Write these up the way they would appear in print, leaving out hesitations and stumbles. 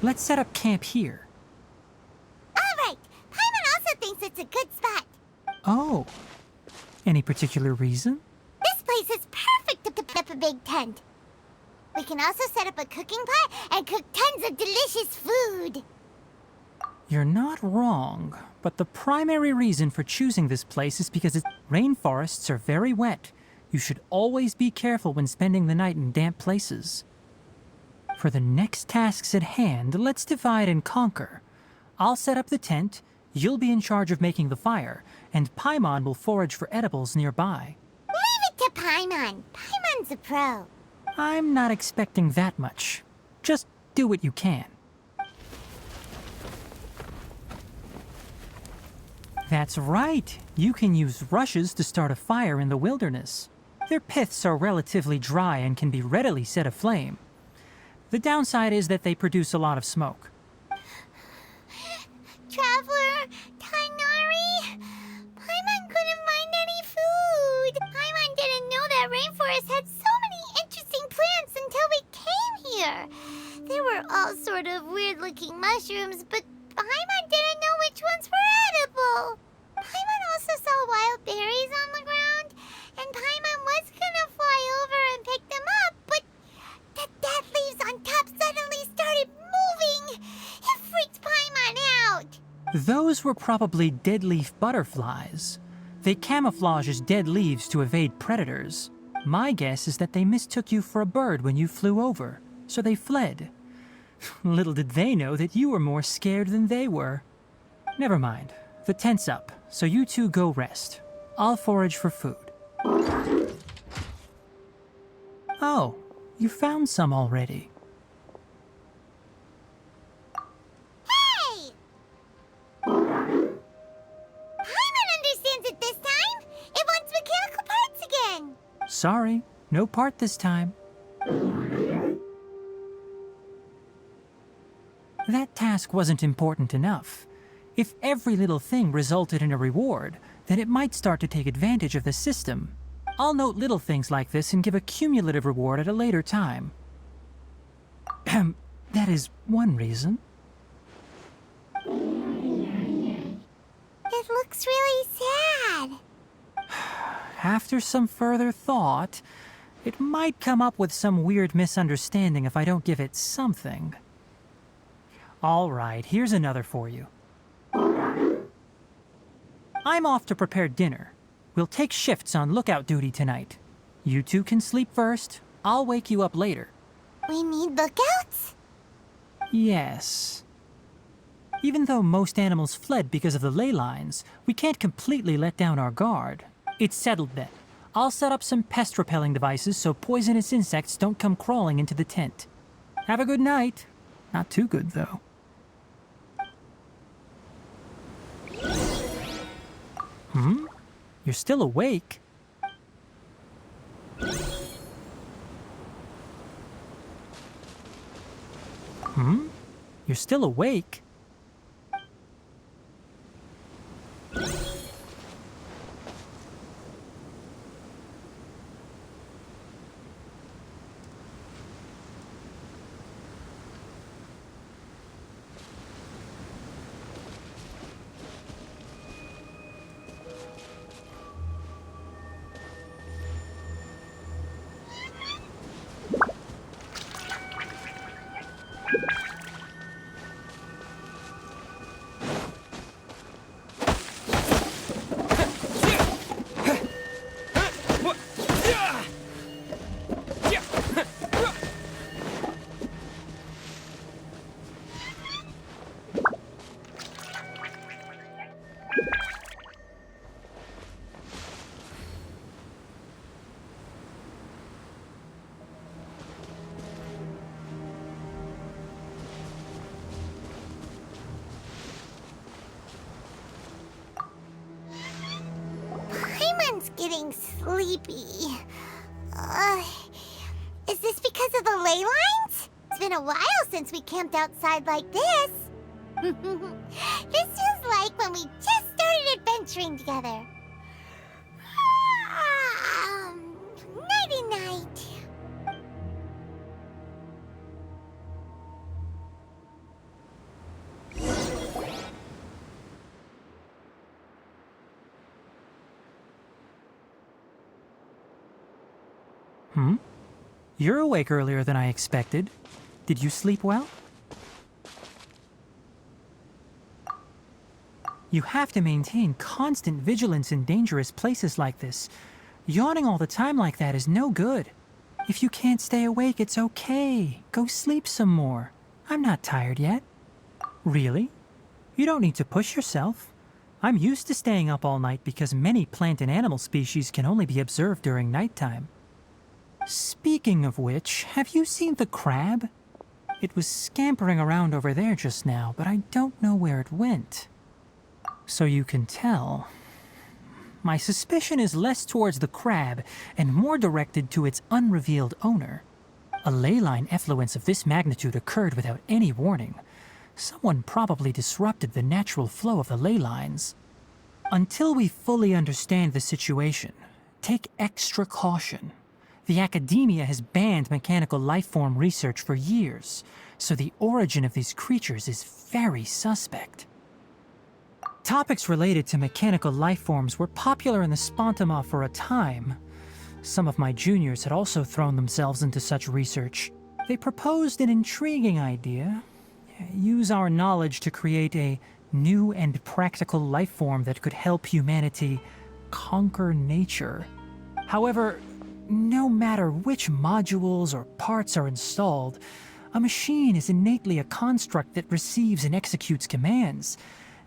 Let's set up camp here. All right. Paimon also thinks it's a good spot. Oh. Any particular reason? This place is perfect to put up a big tent. We can also set up a cooking pot and cook tons of delicious food. You're not wrong, but the primary reason for choosing this place is because its rainforests are very wet. You should always be careful when spending the night in damp places. For the next tasks at hand, let's divide and conquer. I'll set up the tent, you'll be in charge of making the fire, and Paimon will forage for edibles nearby. Leave it to Paimon. Paimon's a pro. I'm not expecting that much. Just do what you can. That's right. You can use rushes to start a fire in the wilderness. Their piths are relatively dry and can be readily set aflame. The downside is that they produce a lot of smoke. Traveler, Tighnari, Paimon couldn't find any food. Paimon didn't know that rainforest had so many interesting plants until we came here. There were all sort of weird-looking mushrooms, but Paimon didn't know which ones were edible. Paimon also saw wild berries on the ground, and Paimon was gonna fly over and pick them up, but the dead leaves on top suddenly started moving. It freaked Paimon out. Those were probably deadleaf butterflies. They camouflage as dead leaves to evade predators. My guess is that they mistook you for a bird when you flew over, so they fled. Little did they know that you were more scared than they were. Never mind. The tent's up, so you two go rest. I'll forage for food. Oh, you found some already. Hey! Paimon understands it this time. It wants mechanical parts again. Sorry, no part this time. That task wasn't important enough. If every little thing resulted in a reward, then it might start to take advantage of the system. I'll note little things like this and give a cumulative reward at a later time. That is one reason. It looks really sad. After some further thought, it might come up with some weird misunderstanding if I don't give it something. All right, here's another for you. I'm off to prepare dinner. We'll take shifts on lookout duty tonight. You two can sleep first. I'll wake you up later. We need lookouts? Yes. Even though most animals fled because of the ley lines, we can't completely let down our guard. It's settled then. I'll set up some pest-repelling devices so poisonous insects don't come crawling into the tent. Have a good night. Not too good, though. You're still awake? You're still awake? Getting sleepy. Is this because of the ley lines? It's been a while since we camped outside like this. This feels like when we just started adventuring together. Nighty-night. You're awake earlier than I expected. Did you sleep well? You have to maintain constant vigilance in dangerous places like this. Yawning all the time like that is no good. If you can't stay awake, it's okay. Go sleep some more. I'm not tired yet. Really? You don't need to push yourself. I'm used to staying up all night because many plant and animal species can only be observed during nighttime. Speaking of which, have you seen the crab? It was scampering around over there just now, but I don't know where it went. So you can tell. My suspicion is less towards the crab and more directed to its unrevealed owner. A ley line effluence of this magnitude occurred without any warning. Someone probably disrupted the natural flow of the ley lines. Until we fully understand the situation, take extra caution. The academia has banned mechanical lifeform research for years, so the origin of these creatures is very suspect. Topics related to mechanical lifeforms were popular in the Spontima for a time. Some of my juniors had also thrown themselves into such research. They proposed an intriguing idea. Use our knowledge to create a new and practical lifeform that could help humanity conquer nature. However, no matter which modules or parts are installed, a machine is innately a construct that receives and executes commands.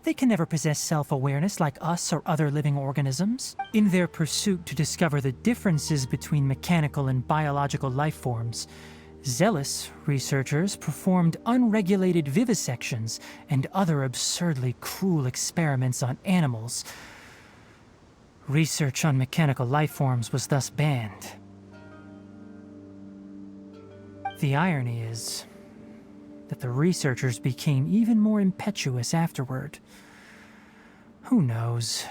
They can never possess self-awareness like us or other living organisms. In their pursuit to discover the differences between mechanical and biological life forms, zealous researchers performed unregulated vivisections and other absurdly cruel experiments on animals. Research on mechanical life forms was thus banned. The irony is that the researchers became even more impetuous afterward. Who knows?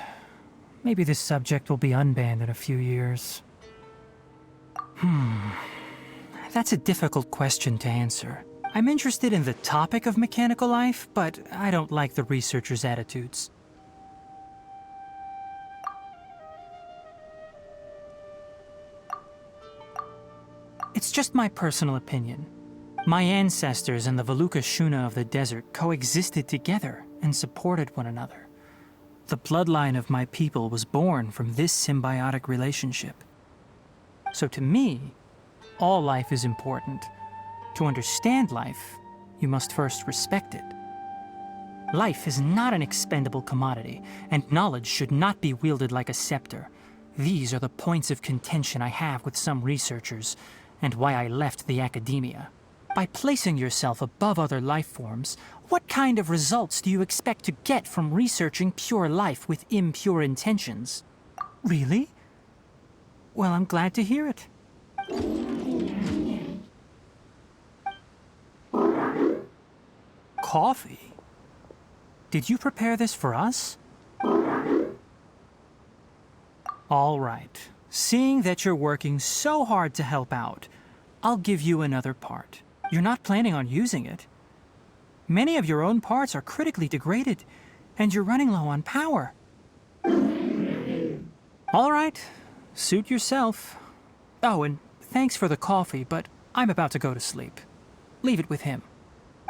Maybe this subject will be unbanned in a few years. That's a difficult question to answer. I'm interested in the topic of mechanical life, but I don't like the researchers' attitudes. It's just my personal opinion. My ancestors and the Valuka Shuna of the desert coexisted together and supported one another. The bloodline of my people was born from this symbiotic relationship. So to me, all life is important. To understand life, you must first respect it. Life is not an expendable commodity, and knowledge should not be wielded like a scepter. These are the points of contention I have with some researchers, and why I left the academia. By placing yourself above other life forms, what kind of results do you expect to get from researching pure life with impure intentions? Really? Well, I'm glad to hear it. Coffee? Did you prepare this for us? All right. Seeing that you're working so hard to help out, I'll give you another part. You're not planning on using it. Many of your own parts are critically degraded, and you're running low on power. All right, suit yourself. Oh, and thanks for the coffee, but I'm about to go to sleep. Leave it with him.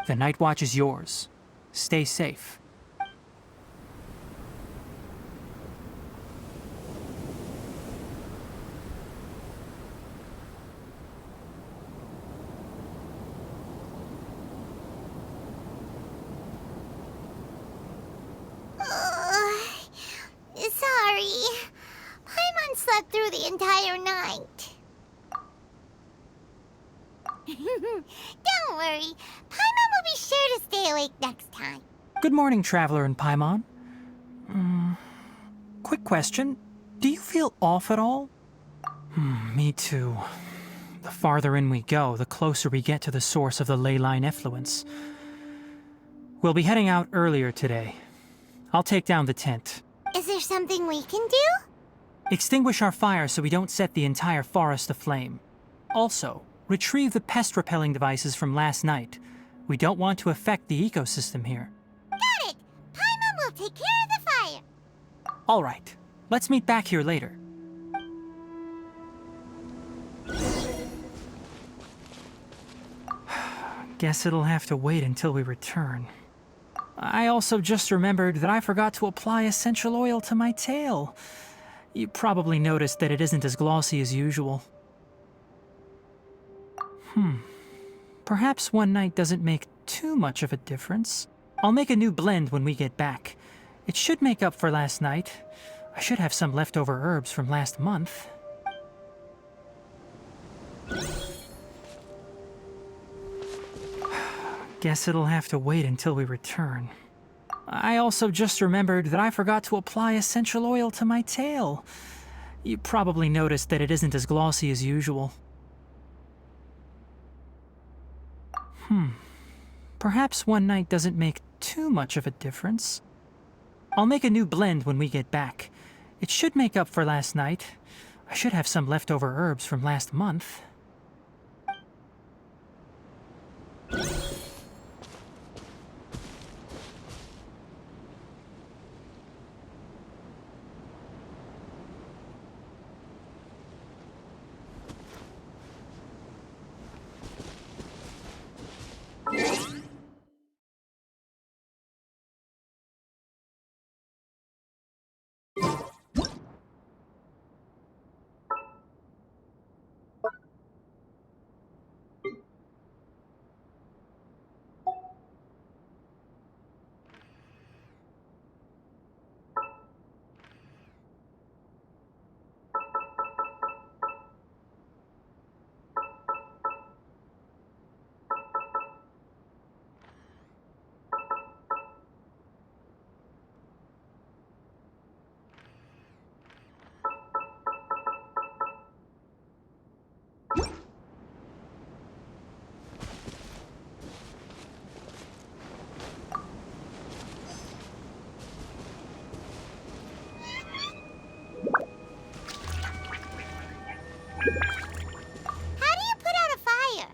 The night watch is yours. Stay safe. Sorry. Paimon slept through the entire night. Don't worry. Paimon will be sure to stay awake next time. Good morning, Traveler and Paimon. Quick question. Do you feel off at all? Me too. The farther in we go, the closer we get to the source of the ley line effluence. We'll be heading out earlier today. I'll take down the tent. Is there something we can do? Extinguish our fire so we don't set the entire forest aflame. Also, retrieve the pest-repelling devices from last night. We don't want to affect the ecosystem here. Got it! Paimon will take care of the fire. All right. Let's meet back here later. Guess it'll have to wait until we return. I also just remembered that I forgot to apply essential oil to my tail. You probably noticed that it isn't as glossy as usual. Perhaps one night doesn't make too much of a difference. I'll make a new blend when we get back. It should make up for last night. I should have some leftover herbs from last month. Guess it'll have to wait until we return. I also just remembered that I forgot to apply essential oil to my tail. You probably noticed that it isn't as glossy as usual. Perhaps one night doesn't make too much of a difference. I'll make a new blend when we get back. It should make up for last night. I should have some leftover herbs from last month. How do you put out a fire?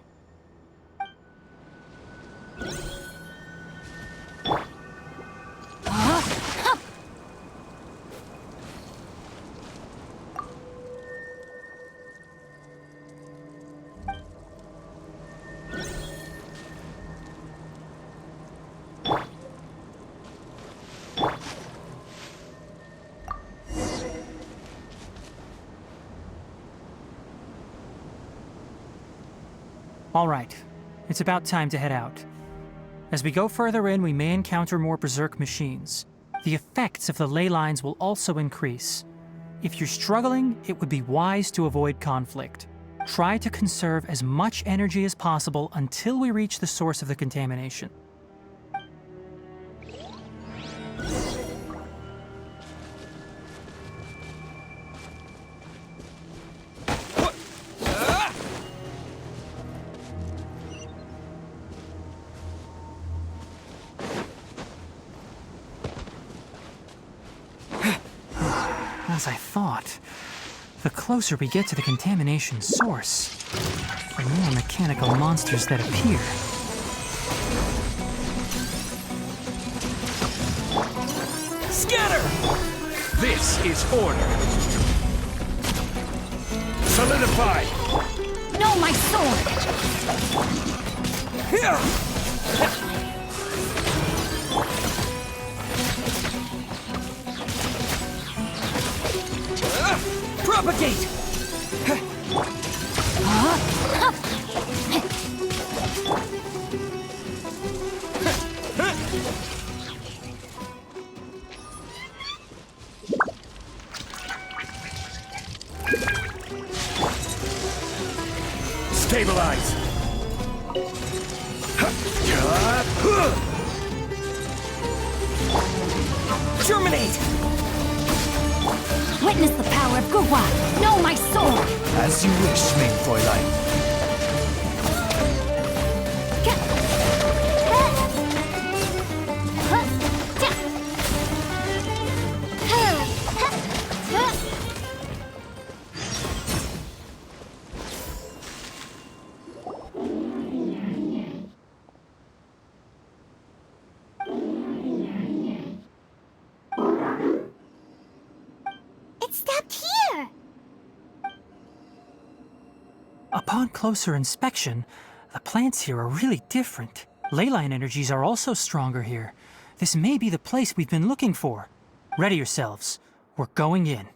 All right, it's about time to head out. As we go further in, we may encounter more berserk machines. The effects of the ley lines will also increase. If you're struggling, it would be wise to avoid conflict. Try to conserve as much energy as possible until we reach the source of the contamination. As I thought, the closer we get to the contamination source, the more mechanical monsters that appear. Scatter! This is order. Solidify! No, my sword! Here! Propagate! Stabilize! Germinate! Witness the power of Guwa! No, my sword! As you wish, main Fräulein. It stopped here! Upon closer inspection, The plants here are really different. Ley line energies are also stronger here. This may be the place we've been looking for. Ready yourselves. We're going in.